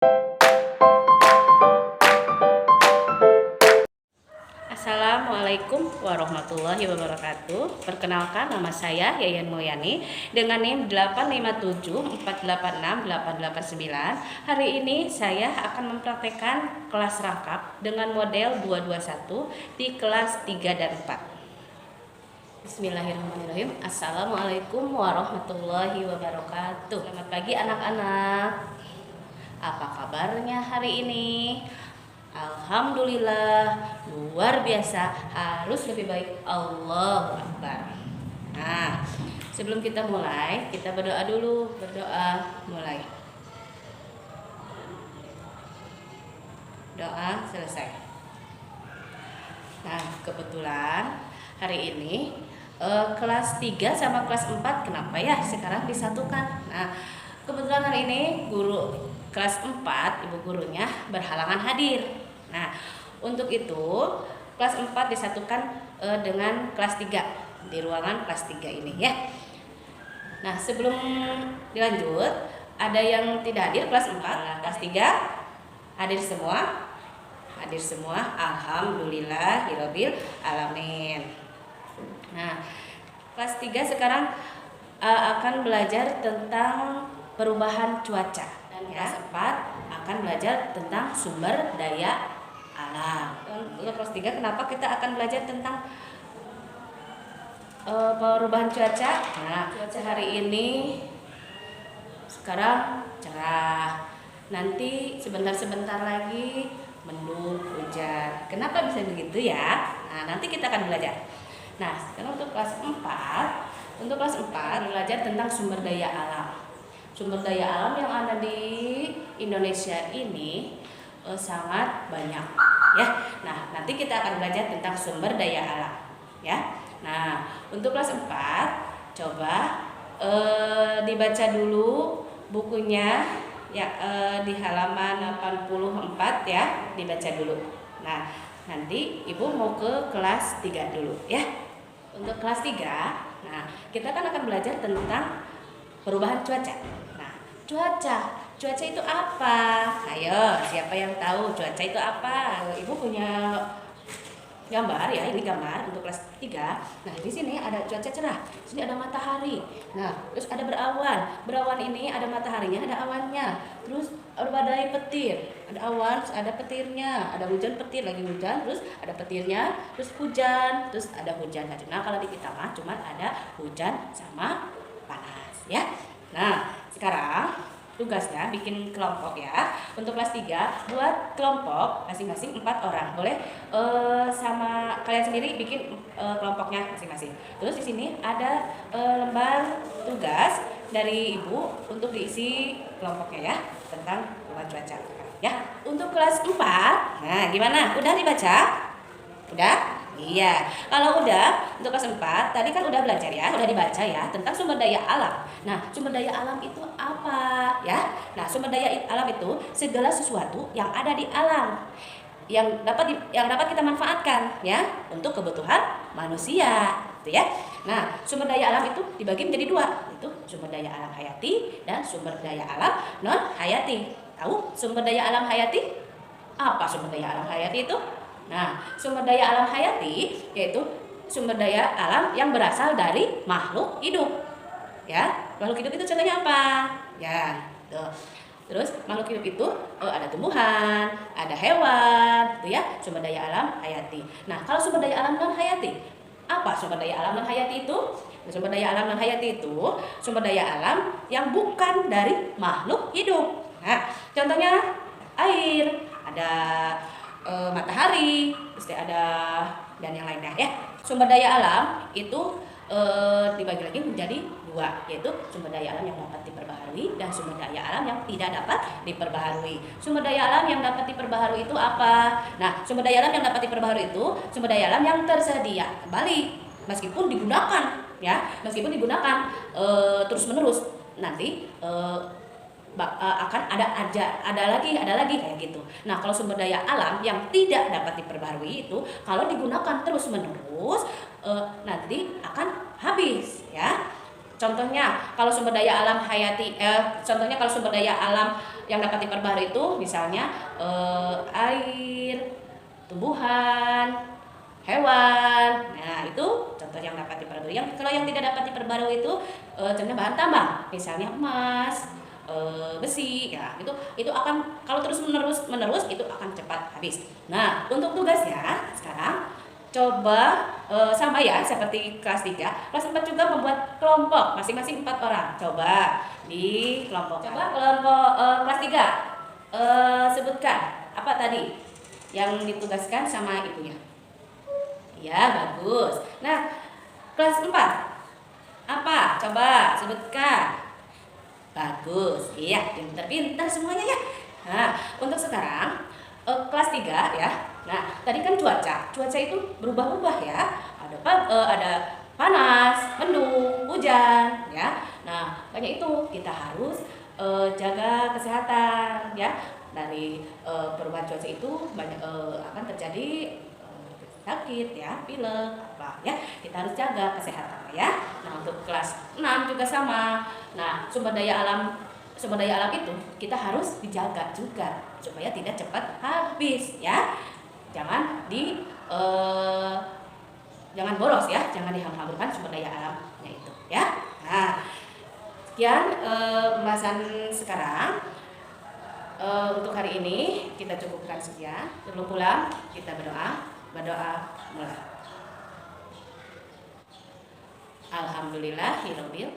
Assalamualaikum warahmatullahi wabarakatuh. Perkenalkan, nama saya Yayan Mulyani dengan NIM 857486889. Hari ini saya akan mempraktekkan kelas rangkap dengan model 221 di kelas 3 dan 4. Bismillahirrahmanirrahim. Assalamualaikum warahmatullahi wabarakatuh. Selamat pagi anak-anak. Apa kabarnya hari ini? Alhamdulillah, luar biasa, harus lebih baik. Allahu Akbar. Nah, sebelum kita mulai, kita berdoa dulu. Berdoa, mulai. Doa selesai. Nah, kebetulan hari ini kelas 3 sama kelas 4 kenapa ya sekarang disatukan? Nah, kebetulan hari ini guru kelas 4, ibu gurunya berhalangan hadir. Nah, untuk itu kelas 4 disatukan dengan kelas 3 di ruangan kelas 3 ini ya. Nah, sebelum dilanjut, ada yang tidak hadir kelas 4, kelas 3 hadir semua? Hadir semua, alhamdulillahirabbil alamin. Nah, kelas 3 sekarang akan belajar tentang perubahan cuaca. Dan kelas 4 akan belajar tentang sumber daya alam. Untuk kelas 3 kenapa kita akan belajar tentang perubahan cuaca? Nah, cuaca hari ini sekarang cerah. Nanti sebentar-sebentar lagi mendung, hujan. Kenapa bisa begitu ya? Nah, nanti kita akan belajar. Nah, sekarang untuk kelas 4 belajar tentang sumber daya alam. Sumber daya alam yang ada di Indonesia ini sangat banyak ya. Nah, nanti kita akan belajar tentang sumber daya alam ya. Nah, untuk kelas 4 coba dibaca dulu bukunya ya, di halaman 84 ya, dibaca dulu. Nah, nanti Ibu mau ke kelas 3 dulu ya. Untuk kelas 3, nah kita kan akan belajar tentang perubahan cuaca. Nah, cuaca itu apa? Ayo, siapa yang tahu cuaca itu apa? Ibu punya gambar ya, ini gambar untuk kelas 3. Nah, di sini ada cuaca cerah, di sini ada matahari. Nah, terus ada berawan. Berawan ini ada mataharinya, ada awannya. Terus ada badai petir, ada awan, ada petirnya, ada hujan petir, lagi hujan, terus ada petirnya, terus hujan, terus ada hujan. Nah, kalau di kita mah cuma ada hujan sama panas ya. Nah, sekarang tugasnya bikin kelompok ya. Untuk kelas 3 buat kelompok masing-masing 4 orang. Boleh sama kalian sendiri bikin kelompoknya masing-masing. Terus di sini ada lembar tugas dari Ibu untuk diisi kelompoknya ya, tentang perubahan cuaca ya. Untuk kelas 4, nah gimana? Udah dibaca? Udah? Iya, kalau udah untuk kelas 4 tadi kan udah belajar ya, udah dibaca ya tentang sumber daya alam. Nah, sumber daya alam itu apa ya? Nah, sumber daya alam itu segala sesuatu yang ada di alam yang dapat kita manfaatkan ya untuk kebutuhan manusia, gitu ya. Nah, sumber daya alam itu dibagi menjadi 2, itu sumber daya alam hayati dan sumber daya alam non hayati. Tahu sumber daya alam hayati? Apa sumber daya alam hayati itu? Nah, sumber daya alam hayati yaitu sumber daya alam yang berasal dari makhluk hidup. Ya, makhluk hidup itu contohnya apa? Ya, tuh. Terus makhluk hidup itu ada tumbuhan, ada hewan, gitu ya, sumber daya alam hayati. Nah, kalau sumber daya alam non hayati, apa sumber daya alam non hayati itu? Sumber daya alam non hayati itu sumber daya alam yang bukan dari makhluk hidup. Nah, contohnya air, ada matahari, terus ada dan yang lainnya ya. Sumber daya alam itu dibagi lagi menjadi 2, yaitu sumber daya alam yang dapat diperbaharui dan sumber daya alam yang tidak dapat diperbaharui. Sumber daya alam yang dapat diperbaharui itu apa? Nah, sumber daya alam yang dapat diperbaharui itu sumber daya alam yang tersedia kembali meskipun digunakan ya, terus menerus nanti akan ada lagi kayak gitu. Nah, kalau sumber daya alam yang tidak dapat diperbarui itu kalau digunakan terus menerus nanti akan habis ya. Contohnya kalau sumber daya alam hayati, contohnya kalau sumber daya alam yang dapat diperbarui itu misalnya air, tumbuhan, hewan. Nah, itu contoh yang dapat diperbarui. Kalau yang tidak dapat diperbarui itu contohnya bahan tambang, misalnya emas, besi, ya itu akan kalau terus menerus itu akan cepat habis. Nah, untuk tugasnya sekarang coba sama ya seperti kelas 3. Kelas 4 juga membuat kelompok masing-masing 4 orang. Coba di kelompok. Coba kelompok kelas 3 sebutkan apa tadi yang ditugaskan sama ibunya. Ya, bagus. Nah, kelas 4 apa? Coba sebutkan. Bagus. Iya, pintar-pintar semuanya ya. Nah, untuk sekarang kelas 3 ya. Nah, tadi kan cuaca itu berubah-ubah ya. Ada panas, mendung, hujan ya. Nah, makanya itu kita harus jaga kesehatan ya. Dari perubahan cuaca itu banyak akan terjadi sakit ya, pilek apa ya, kita harus jaga kesehatan ya. Nah, untuk kelas 6 juga sama. Nah, sumber daya alam itu kita harus dijaga juga supaya tidak cepat habis ya. Jangan jangan boros ya, jangan dihambur-hamburkan sumber daya alamnya itu ya. Nah, sekian pembahasan sekarang. Untuk hari ini kita cukupkan sekian. Sebelum pulang kita berdoa mulai. Alhamdulillahirabbil